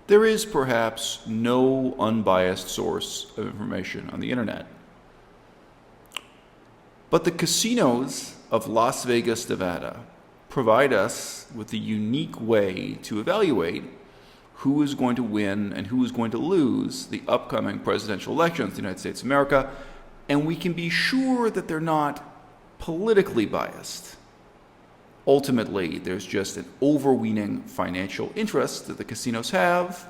There is perhaps no unbiased source of information on the internet. But the casinos of Las Vegas, Nevada, provide us with a unique way to evaluate who is going to win and who is going to lose the upcoming presidential elections in the United States of America, and we can be sure that they're not politically biased. Ultimately, there's just an overweening financial interest that the casinos have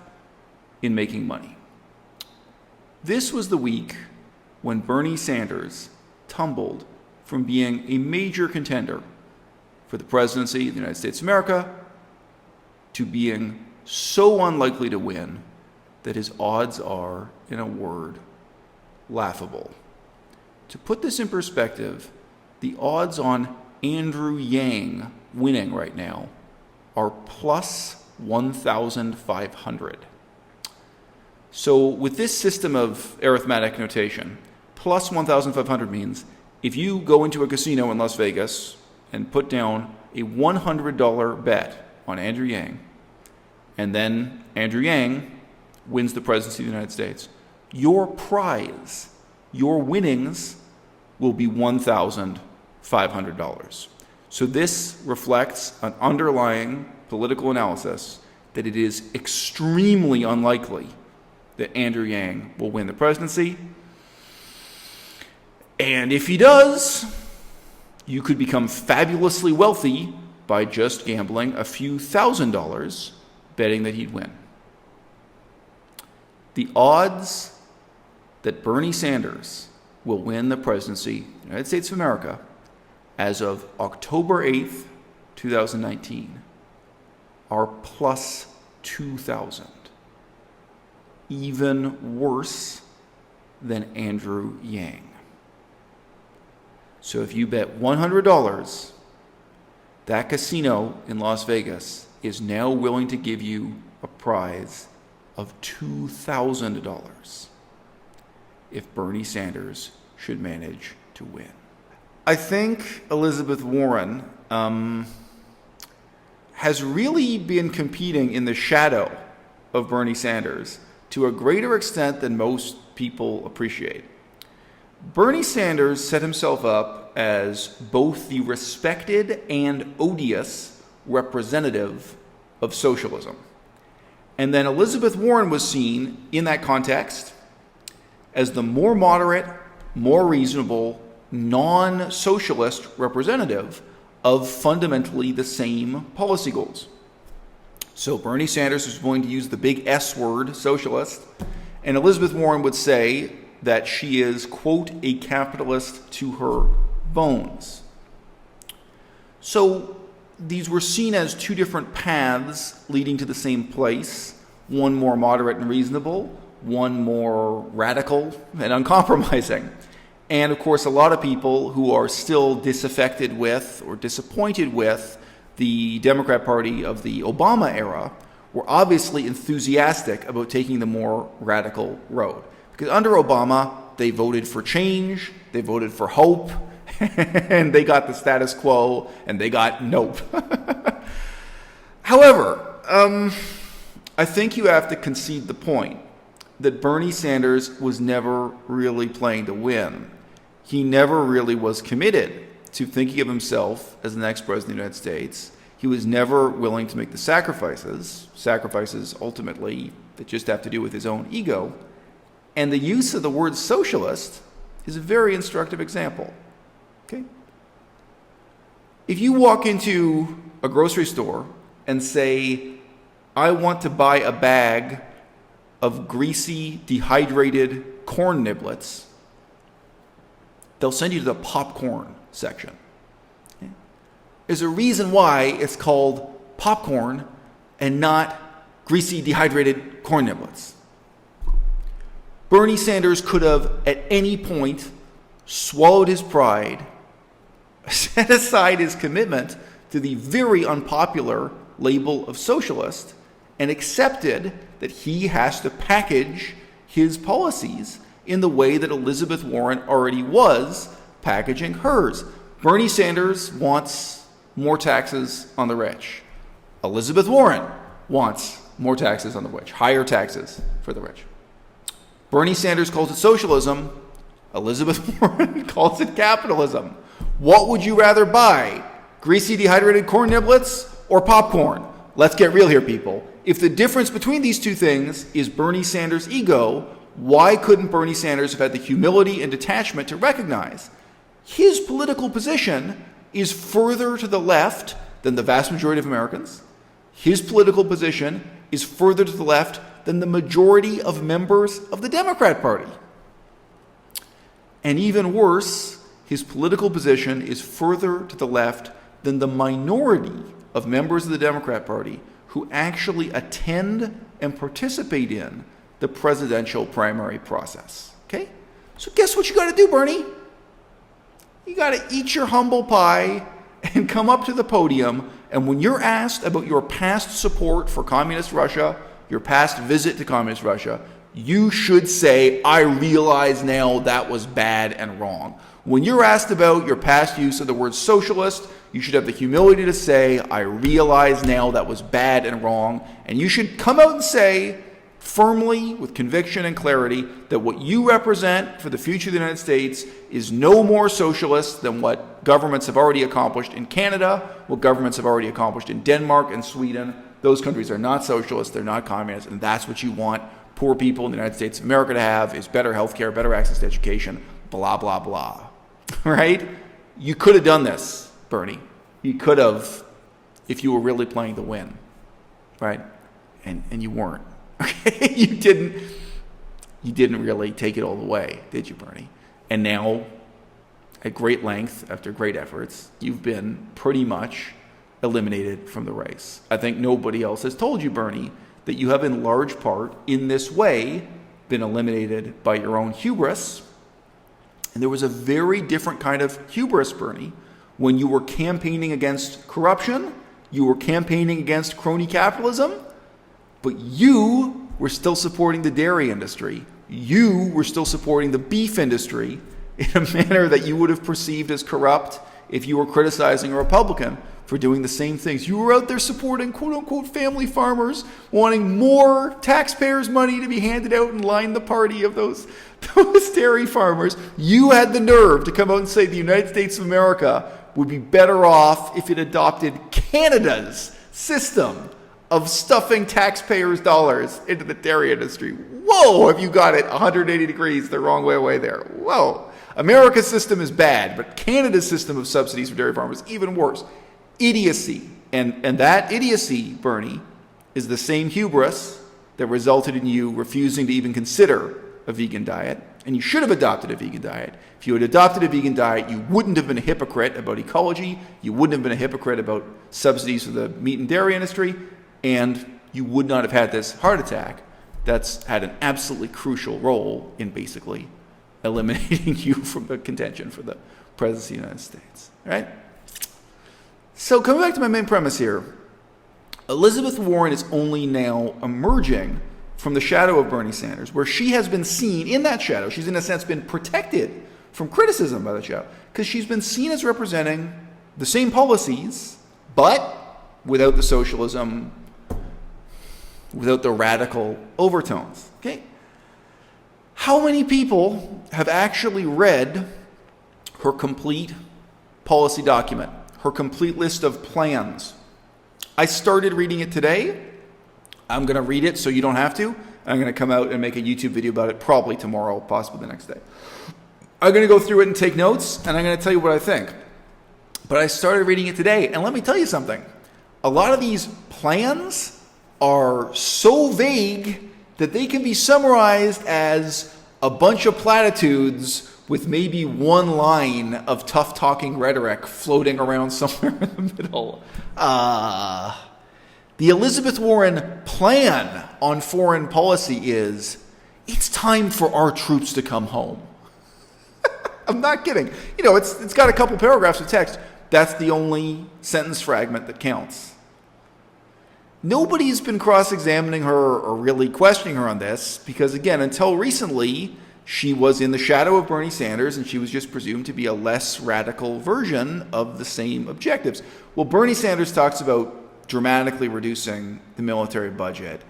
in making money. This was the week when Bernie Sanders tumbled from being a major contender for the presidency of the United States of America to being so unlikely to win that his odds are, in a word, laughable. To put this in perspective, the odds on Andrew Yang winning right now are plus 1,500. So with this system of arithmetic notation, plus 1,500 means if you go into a casino in Las Vegas and put down a $100 bet on Andrew Yang, and then Andrew Yang wins the presidency of the United States, your prize, your winnings, will be $1,500. So this reflects an underlying political analysis that it is extremely unlikely that Andrew Yang will win the presidency. And if he does, you could become fabulously wealthy by just gambling a few $1,000s betting that he'd win. The odds that Bernie Sanders will win the presidency of the United States of America as of October 8th, 2019, are plus 2,000. Even worse than Andrew Yang. So if you bet $100, that casino in Las Vegas is now willing to give you a prize of $2,000 if Bernie Sanders should manage to win. I think Elizabeth Warren has really been competing in the shadow of Bernie Sanders to a greater extent than most people appreciate. Bernie Sanders set himself up as both the respected and odious representative of socialism. And then Elizabeth Warren was seen in that context as the more moderate, more reasonable, non-socialist representative of fundamentally the same policy goals. So Bernie Sanders was going to use the big S word, socialist, and Elizabeth Warren would say that she is, quote, a capitalist to her bones. So these were seen as two different paths leading to the same place, one more moderate and reasonable, one more radical and uncompromising. And of course, a lot of people who are still disaffected with or disappointed with the Democrat Party of the Obama era were obviously enthusiastic about taking the more radical road. Because under Obama, they voted for change, they voted for hope, and they got the status quo, and they got nope. However, I think you have to concede the point that Bernie Sanders was never really playing to win. He never really was committed to thinking of himself as the next president of the United States. He was never willing to make the sacrifices ultimately that just have to do with his own ego. And the use of the word socialist is a very instructive example. Okay? If you walk into a grocery store and say, I want to buy a bag of greasy, dehydrated corn niblets, they'll send you to the popcorn section. Okay? There's a reason why it's called popcorn and not greasy, dehydrated corn niblets. Bernie Sanders could have, at any point, swallowed his pride, set aside his commitment to the very unpopular label of socialist, and accepted that he has to package his policies in the way that Elizabeth Warren already was packaging hers. Bernie Sanders wants more taxes on the rich. Elizabeth Warren wants more taxes on the rich, higher taxes for the rich. Bernie Sanders calls it socialism. Elizabeth Warren calls it capitalism. What would you rather buy? Greasy dehydrated corn niblets or popcorn? Let's get real here, people. If the difference between these two things is Bernie Sanders' ego, why couldn't Bernie Sanders have had the humility and detachment to recognize his political position is further to the left than the vast majority of Americans? His political position is further to the left than the majority of members of the Democrat Party. And even worse, his political position is further to the left than the minority of members of the Democrat Party who actually attend and participate in the presidential primary process. Okay? So guess what you got to do, Bernie? You got to eat your humble pie and come up to the podium, and when you're asked about your past support for communist Russia, your past visit to communist Russia, you should say, I realize now that was bad and wrong. When you're asked about your past use of the word socialist, you should have the humility to say, I realize now that was bad and wrong. And you should come out and say, firmly, with conviction and clarity, that what you represent for the future of the United States is no more socialist than what governments have already accomplished in Canada, what governments have already accomplished in Denmark and Sweden. Those countries are not socialist, they're not communist, and that's what you want poor people in the United States of America to have, is better health care, better access to education, blah, blah, blah. Right? You could have done this, Bernie. You could have, if you were really playing to win. Right? And you weren't. Okay? You didn't really take it all the way, did you, Bernie? And now, at great length, after great efforts, you've been pretty much eliminated from the race. I think nobody else has told you, Bernie, that you have in large part, in this way, been eliminated by your own hubris. And there was a very different kind of hubris, Bernie, when you were campaigning against corruption, you were campaigning against crony capitalism, but you were still supporting the dairy industry. You were still supporting the beef industry in a manner that you would have perceived as corrupt if you were criticizing a Republican for doing the same things. You were out there supporting quote-unquote family farmers, wanting more taxpayers' money to be handed out and line the party of those dairy farmers. You had the nerve to come out and say the United States of America would be better off if it adopted Canada's system of stuffing taxpayers' dollars into the dairy industry. Whoa, have you got it 180 degrees the wrong way away there. Whoa. America's system is bad, but Canada's system of subsidies for dairy farmers is even worse. Idiocy. And that idiocy, Bernie, is the same hubris that resulted in you refusing to even consider a vegan diet. And you should have adopted a vegan diet. If you had adopted a vegan diet, you wouldn't have been a hypocrite about ecology, you wouldn't have been a hypocrite about subsidies for the meat and dairy industry, and you would not have had this heart attack that's had an absolutely crucial role in basically eliminating you from the contention for the presidency of the United States. Right? So coming back to my main premise here, Elizabeth Warren is only now emerging from the shadow of Bernie Sanders, where she has been seen in that shadow. She's in a sense been protected from criticism by the shadow, because she's been seen as representing the same policies, but without the socialism, without the radical overtones. Okay? How many people have actually read her complete policy document, her complete list of plans? I started reading it today. I'm going to read it so you don't have to. I'm going to come out and make a YouTube video about it probably tomorrow, possibly the next day. I'm going to go through it and take notes, and I'm going to tell you what I think. But I started reading it today, and let me tell you something. A lot of these plans are so vague that they can be summarized as a bunch of platitudes with maybe one line of tough-talking rhetoric floating around somewhere in the middle. The Elizabeth Warren plan on foreign policy is, it's time for our troops to come home. I'm not kidding. You know, it's got a couple paragraphs of text. That's the only sentence fragment that counts. Nobody's been cross-examining her or really questioning her on this because, again, until recently, she was in the shadow of Bernie Sanders and she was just presumed to be a less radical version of the same objectives. Well, Bernie Sanders talks about dramatically reducing the military budget.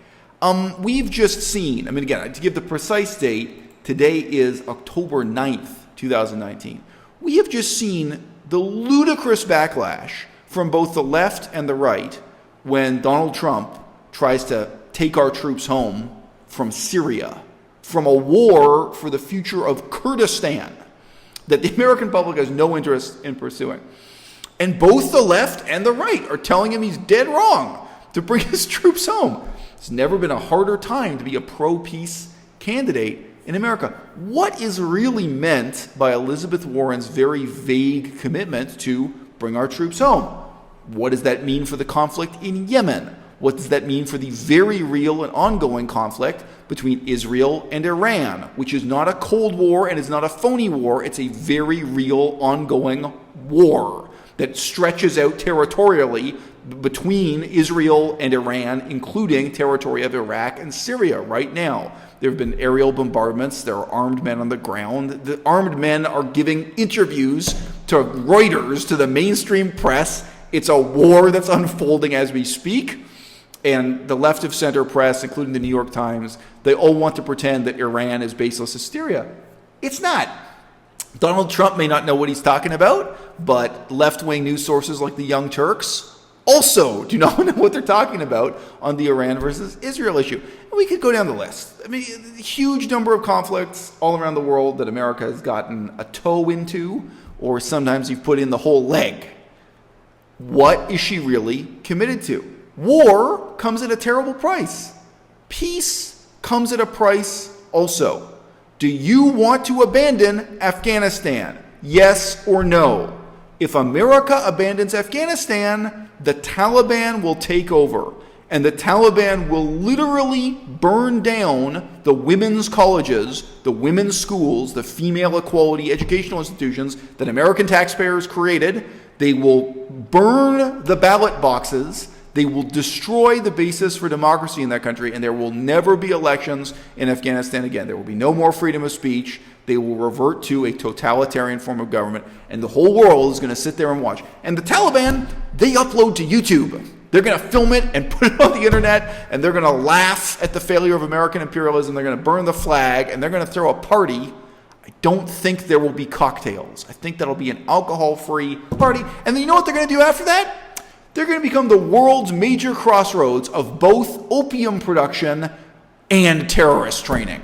We've just seen, again, to give the precise date, today is October 9th, 2019. We have just seen the ludicrous backlash from both the left and the right when Donald Trump tries to take our troops home from Syria, from a war for the future of Kurdistan that the American public has no interest in pursuing. And both the left and the right are telling him he's dead wrong to bring his troops home. It's never been a harder time to be a pro-peace candidate in America. What is really meant by Elizabeth Warren's very vague commitment to bring our troops home? What does that mean for the conflict in Yemen? What does that mean for the very real and ongoing conflict between Israel and Iran, which is not a Cold War and is not a phony war? It's a very real ongoing war that stretches out territorially between Israel and Iran, including territory of Iraq and Syria right now. There have been aerial bombardments. There are armed men on the ground. The armed men are giving interviews to Reuters, to the mainstream press. It's a war that's unfolding as we speak. And the left of center press, including the New York Times, they all want to pretend that Iran is baseless hysteria. It's not. Donald Trump may not know what he's talking about, but left-wing news sources like the Young Turks also do not know what they're talking about on the Iran versus Israel issue. And we could go down the list. A huge number of conflicts all around the world that America has gotten a toe into, or sometimes you've put in the whole leg. What is she really committed to? War comes at a terrible price. Peace comes at a price also. Do you want to abandon Afghanistan? Yes or no? If America abandons Afghanistan, the Taliban will take over. And the Taliban will literally burn down the women's colleges, the women's schools, the female equality educational institutions that American taxpayers created. They will burn the ballot boxes. They will destroy the basis for democracy in that country, and there will never be elections in Afghanistan again. There will be no more freedom of speech. They will revert to a totalitarian form of government, and the whole world is going to sit there and watch. And the Taliban, they upload to YouTube. They're going to film it and put it on the internet, and they're going to laugh at the failure of American imperialism. They're going to burn the flag, and they're going to throw a party. I don't think there will be cocktails. I think that'll be an alcohol-free party. And then you know what they're going to do after that? They're going to become the world's major crossroads of both opium production and terrorist training.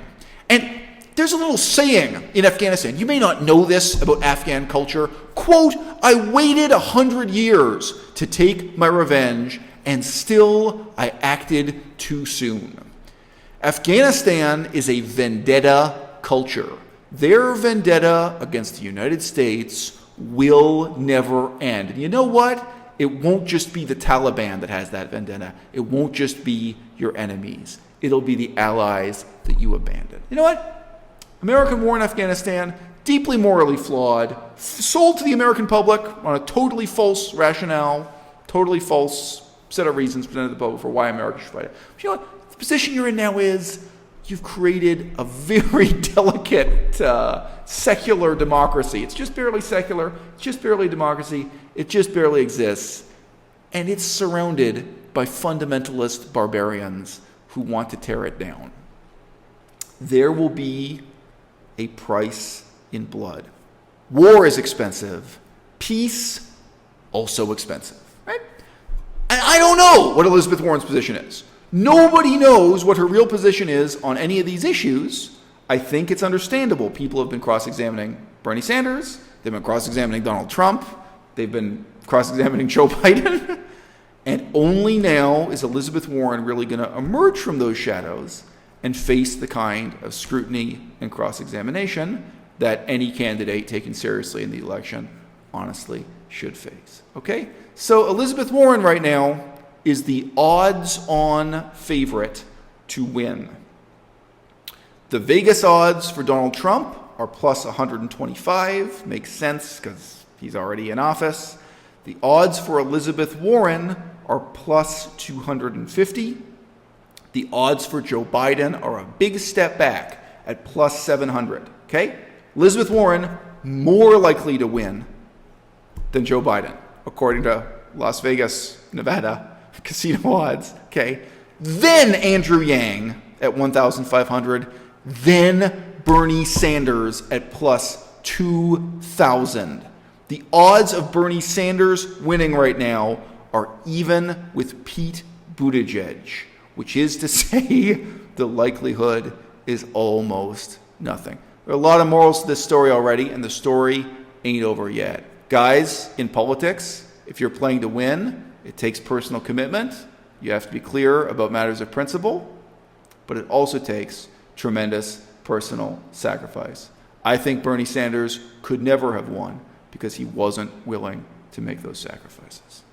And there's a little saying in Afghanistan. You may not know this about Afghan culture. Quote, I waited 100 years to take my revenge, and still I acted too soon. Afghanistan is a vendetta culture. Their vendetta against the United States will never end. And you know what? It won't just be the Taliban that has that vendetta. It won't just be your enemies. It'll be the allies that you abandon. You know what? American war in Afghanistan, deeply morally flawed, sold to the American public on a totally false rationale, totally false set of reasons presented to the public for why America should fight it. But you know what? The position you're in now is you've created a very delicate secular democracy. It's just barely secular. It's just barely democracy. It just barely exists. And it's surrounded by fundamentalist barbarians who want to tear it down. There will be a price in blood. War is expensive. Peace, also expensive. Right? And I don't know what Elizabeth Warren's position is. Nobody knows what her real position is on any of these issues. I think it's understandable. People have been cross-examining Bernie Sanders. They've been cross-examining Donald Trump. They've been cross-examining Joe Biden. And only now is Elizabeth Warren really going to emerge from those shadows and face the kind of scrutiny and cross-examination that any candidate taken seriously in the election honestly should face. Okay? So Elizabeth Warren right now is the odds-on favorite to win. The Vegas odds for Donald Trump are plus 125. Makes sense because he's already in office. The odds for Elizabeth Warren are plus 250. The odds for Joe Biden are a big step back at plus 700. Okay? Elizabeth Warren more likely to win than Joe Biden, according to Las Vegas, Nevada casino odds, okay? Then Andrew Yang at 1,500. Then Bernie Sanders at plus 2,000. The odds of Bernie Sanders winning right now are even with Pete Buttigieg, which is to say the likelihood is almost nothing. There are a lot of morals to this story already, and the story ain't over yet. Guys, in politics, if you're playing to win, it takes personal commitment. You have to be clear about matters of principle, but it also takes tremendous personal sacrifice. I think Bernie Sanders could never have won because he wasn't willing to make those sacrifices.